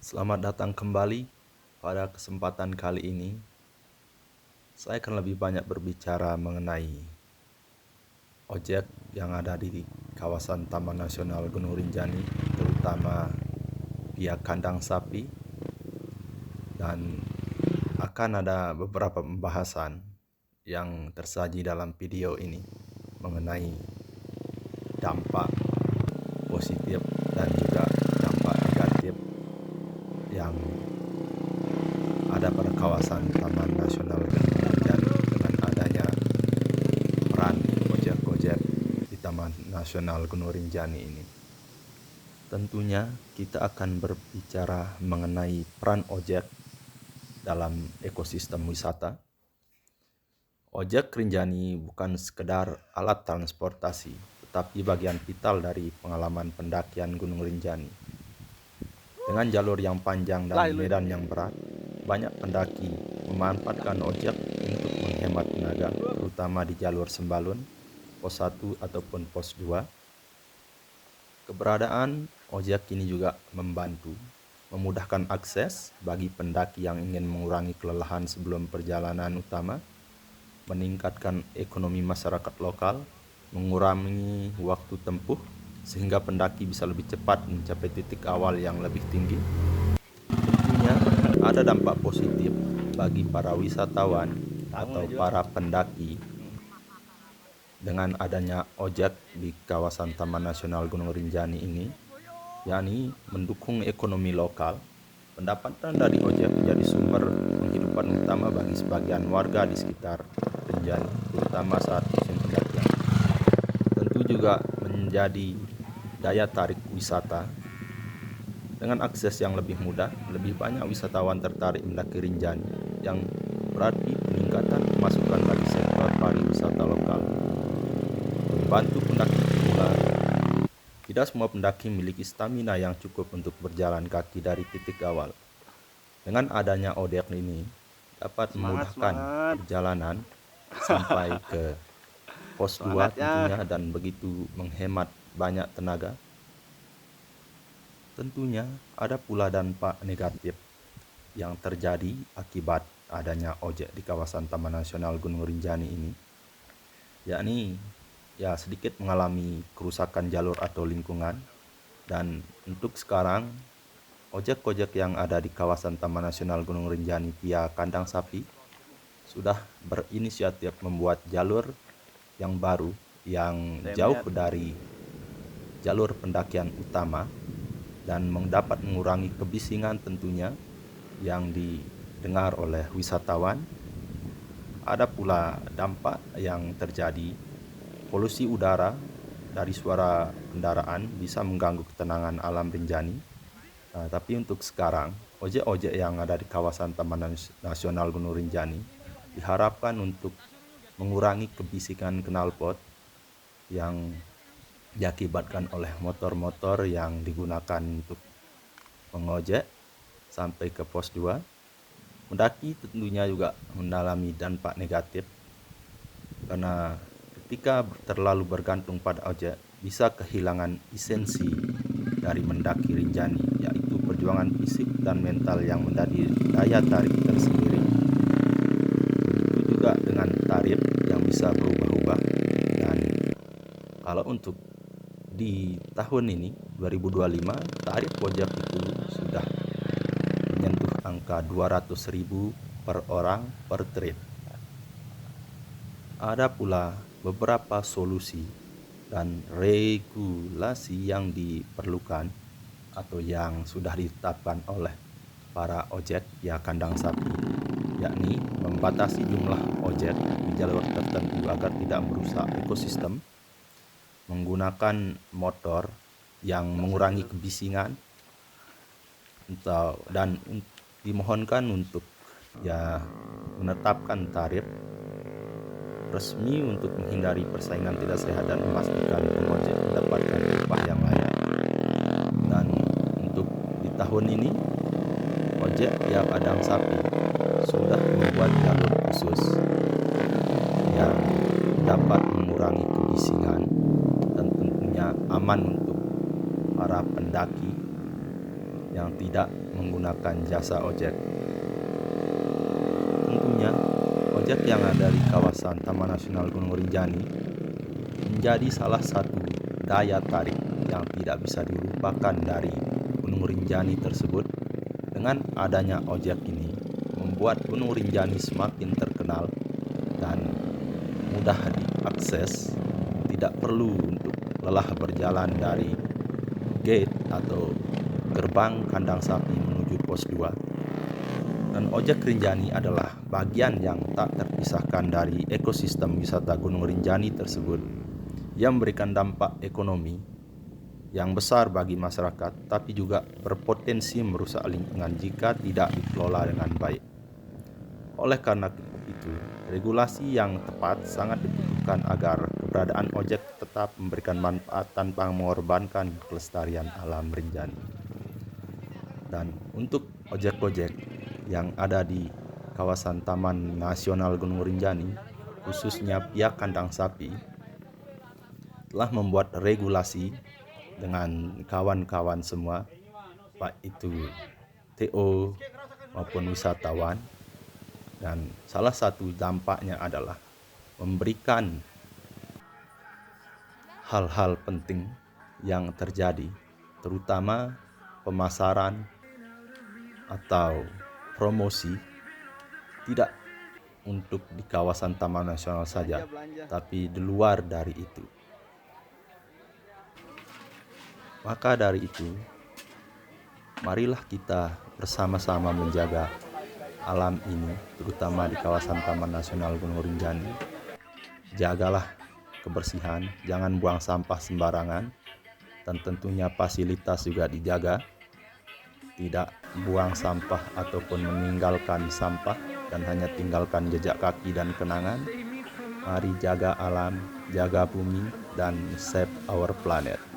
Selamat datang kembali. Pada kesempatan kali ini, saya akan lebih banyak berbicara mengenai ojek yang ada di kawasan Taman Nasional Gunung Rinjani, terutama via kandang sapi, dan akan ada beberapa pembahasan yang tersaji dalam video ini mengenai dampak positif dan juga dampak negatif yang ada pada kawasan Taman Nasional Gunung Rinjani dengan adanya peran ojek-ojek di Taman Nasional Gunung Rinjani ini. Tentunya kita akan berbicara mengenai peran ojek dalam ekosistem wisata. Ojek Rinjani bukan sekedar alat transportasi, tetapi bagian vital dari pengalaman pendakian Gunung Rinjani. Dengan jalur yang panjang dan medan yang berat, banyak pendaki memanfaatkan ojek untuk menghemat tenaga, terutama di jalur Sembalun, pos 1 ataupun pos 2. Keberadaan ojek ini juga memudahkan akses bagi pendaki yang ingin mengurangi kelelahan sebelum perjalanan utama, meningkatkan ekonomi masyarakat lokal, mengurangi waktu tempuh, sehingga pendaki bisa lebih cepat mencapai titik awal yang lebih tinggi. Tentunya ada dampak positif bagi para wisatawan atau para pendaki dengan adanya ojek di kawasan Taman Nasional Gunung Rinjani ini, yakni mendukung ekonomi lokal. Pendapatan dari ojek menjadi sumber penghidupan utama bagi sebagian warga di sekitar Rinjani, terutama saat musim pendakian. Tentu juga menjadi daya tarik wisata. Dengan akses yang lebih mudah, lebih banyak wisatawan tertarik mendaki Rinjani, yang berarti peningkatan pemasukan bagi sektor pariwisata lokal. Membantu pendaki pemula. Tidak semua pendaki memiliki stamina yang cukup untuk berjalan kaki dari titik awal. Dengan adanya ojek ini, dapat memudahkan perjalanan sampai ke pos 2 tentunya, dan begitu menghemat banyak tenaga. Tentunya ada pula dampak negatif yang terjadi akibat adanya ojek di kawasan Taman Nasional Gunung Rinjani ini, yakni sedikit mengalami kerusakan jalur atau lingkungan. Dan untuk sekarang, ojek-ojek yang ada di kawasan Taman Nasional Gunung Rinjani via kandang sapi sudah berinisiatif membuat jalur yang baru yang jauh dari jalur pendakian utama dan dapat mengurangi kebisingan tentunya yang didengar oleh wisatawan. Ada pula dampak yang terjadi, polusi udara dari suara kendaraan bisa mengganggu ketenangan alam Rinjani. Tapi untuk sekarang, ojek-ojek yang ada di kawasan Taman Nasional Gunung Rinjani diharapkan untuk mengurangi kebisikan knalpot yang diakibatkan oleh motor-motor yang digunakan untuk mengojek sampai ke pos 2. Mendaki tentunya juga mengalami dampak negatif, karena ketika terlalu bergantung pada ojek, bisa kehilangan esensi dari mendaki Rinjani, yaitu perjuangan fisik dan mental yang menjadi daya tarik tersendiri. Itu juga dengan tarif yang bisa berubah-ubah. Dan kalau untuk di tahun ini 2025, tarif ojek itu sudah menyentuh angka 200.000 per orang per trip. Ada pula beberapa solusi dan regulasi yang diperlukan atau yang sudah ditetapkan oleh para ojek ya kandang sapi, yakni membatasi jumlah ojek di jalur tertentu agar tidak merusak ekosistem, menggunakan motor yang mengurangi kebisingan, dan dimohonkan untuk menetapkan tarif resmi untuk menghindari persaingan tidak sehat dan memastikan pengojek mendapatkan upah yang layak. Dan untuk di tahun ini, ojek yang kandang sapi sudah membuat jalur khusus yang dapat mengurangi kebisingan dan tentunya aman untuk para pendaki yang tidak menggunakan jasa ojek. Tentunya, ojek yang ada di kawasan Taman Nasional Gunung Rinjani menjadi salah satu daya tarik yang tidak bisa dilupakan dari Gunung Rinjani tersebut. Dengan adanya ojek ini, membuat Gunung Rinjani semakin terkenal dan mudah diakses, tidak perlu untuk lelah berjalan dari gate atau gerbang kandang sapi menuju pos 2. Dan ojek Rinjani adalah bagian yang tak terpisahkan dari ekosistem wisata Gunung Rinjani tersebut, yang memberikan dampak ekonomi yang besar bagi masyarakat, tapi juga berpotensi merusak lingkungan jika tidak dikelola dengan baik. Oleh karena itu, regulasi yang tepat sangat dibutuhkan agar keberadaan ojek tetap memberikan manfaat tanpa mengorbankan kelestarian alam Rinjani. Dan untuk ojek-ojek yang ada di kawasan Taman Nasional Gunung Rinjani, khususnya pihak kandang sapi, telah membuat regulasi dengan kawan-kawan semua, baik itu TO maupun wisatawan. Dan salah satu dampaknya adalah memberikan hal-hal penting yang terjadi, terutama pemasaran atau promosi, tidak untuk di kawasan Taman Nasional saja, tapi di luar dari itu. Maka dari itu, marilah kita bersama-sama menjaga alam ini, terutama di kawasan Taman Nasional Gunung Rinjani. Jagalah kebersihan, jangan buang sampah sembarangan, dan tentunya fasilitas juga dijaga. Tidak buang sampah ataupun meninggalkan sampah dan hanya tinggalkan jejak kaki dan kenangan. Mari jaga alam, jaga bumi, dan save our planet.